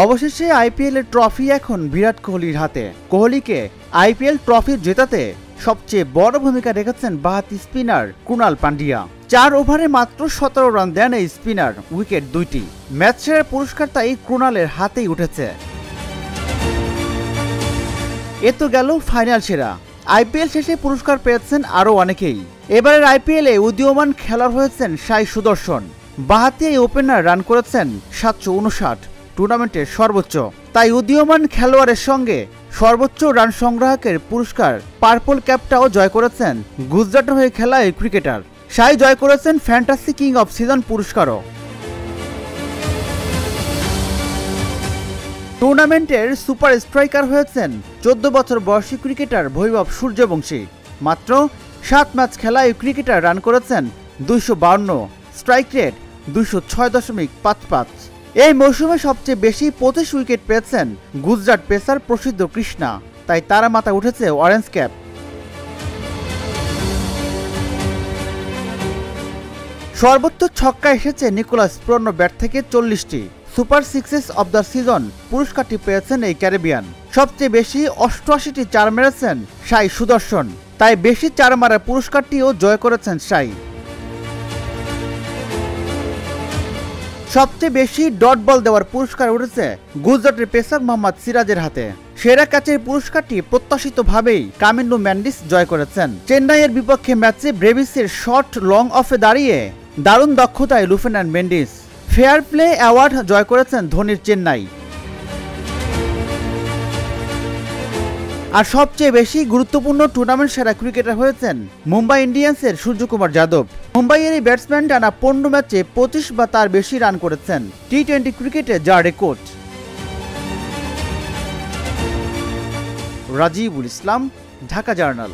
অবশেষে আইপিএল এর ট্রফি এখন বিরাট কোহলির হাতে। কোহলিকে আইপিএল ট্রফি জেতাতে সবচেয়ে বড় ভূমিকা রেখেছেন বাঁহাতি স্পিনার কুণাল পান্ডিয়া। 4 ওভারে মাত্র 17 রান দেন এই স্পিনার, উইকেট 2টি। ম্যাচ সেরার পুরস্কার তাই কুণালের হাতেই উঠেছে। এ তো গেল ফাইনাল সেরা। আইপিএল শেষে পুরস্কার পেয়েছেন আরও অনেকেই। এবারের আইপিএলে উদীয়মান খেলোয়াড় হয়েছেন সাই সুদর্শন। বাঁহাতি এই ওপেনার রান করেছেন 759, টুর্নামেন্টের সর্বোচ্চ। তাই উদীয়মান খেলোয়াড়ের সঙ্গে সর্বোচ্চ রান সংগ্রাহকের পুরস্কার পার্পল ক্যাপটাও জয় করেছেন গুজরাটের হয়ে খেলা এই ক্রিকেটার। সাই জয় করেছেন ফ্যান্টাসি কিং অফ সিজন পুরস্কারও। টুর্নামেন্টের সুপার স্ট্রাইকার হয়েছেন 14 বছর বয়সী ক্রিকেটার বৈভব সূর্যবংশী। মাত্র 7 ম্যাচ খেলায় এই ক্রিকেটার রান করেছেন 252, স্ট্রাইক রেট 206.55। এই মৌসুমে সবচেয়ে বেশি 25 উইকেট পেয়েছেন গুজরাট পেসার প্রসিদ্ধ কৃষ্ণা, তাই তারা মাথায় উঠেছে অরেঞ্জ ক্যাপ। সর্বোচ্চ ছক্কা এসেছে নিকোলাস পুরানো ব্যাট থেকে 40টি। Super sixes of the season পুরস্কারটি পেয়েছেন এই ক্যারিবিয়ান। সবচেয়ে বেশি 88টি 4 মেরেছেন সাই সুদর্শন, তাই বেশি 4 মারার পুরস্কারটিও জয় করেছেন সাই। সবচেয়ে বেশি ডট বল দেওয়ার পুরস্কার উঠেছে গুজরাটের পেসার মোহাম্মদ সিরাজের হাতে। সেরা ক্যাচের পুরস্কারটি প্রত্যাশিতভাবেই কামিন্ডু ম্যান্ডিস জয় করেছেন। চেন্নাইয়ের বিপক্ষে ম্যাচে ব্রেভিসের শট লং অফে দাঁড়িয়ে দারুণ দক্ষতায় লুফেনান মেন্ডিস। ফেয়ার প্লে অ্যাওয়ার্ড জয় করেছেন ধোনির চেন্নাই। আর সবচেয়ে বেশি গুরুত্বপূর্ণ টুর্নামেন্ট সেরা ক্রিকেটার হয়েছেন মুম্বাই ইন্ডিয়ান্সের সূর্যকুমার যাদব। মুম্বাইয়ের এই ব্যাটসম্যান টানা 15 ম্যাচে 25 বা তার বেশি রান করেছেন, টি-20 ক্রিকেটে যা রেকর্ড। রাজিবুল ইসলাম, ঢাকা জার্নাল।